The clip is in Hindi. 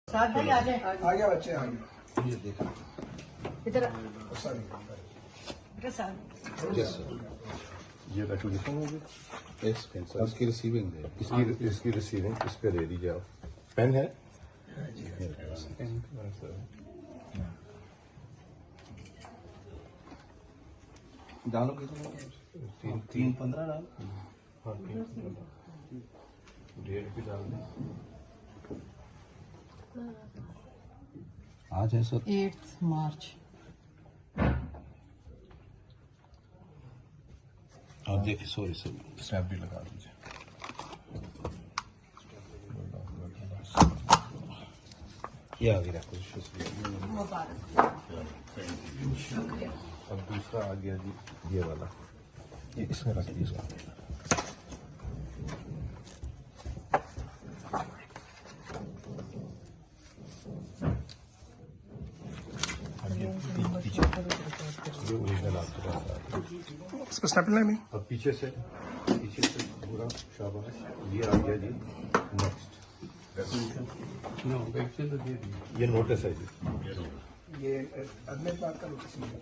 साथ भाई आ जाए। आ गया बच्चे आ गए। ये देखा इधर सॉरी बेटा साथ। यस ये एप्लीकेशन होगी यस पेन सर इसकी रिसीविंग है इसकी रिसीविंग इस पे दे दीजिए आप पेन है डालो कितना 3:15 डाल हाँ 3:15 डेट भी डाल दें आज है सर 8 मार्च। आप देखिए सॉरी सर स्नैप भी लगा दीजिए ये आ गया कुछ मुबारक। अब दूसरा आ गया जी ये वाला ये इसमें रख दीजिए ये ओरिजिनल आपके पास आ गया इस पर स्नैप लेनी। अब पीछे से पूरा शाबाश ये आ गया जी नेक्स्ट ये नोटिस है जी ये अगले बात का नोटिस नहीं है।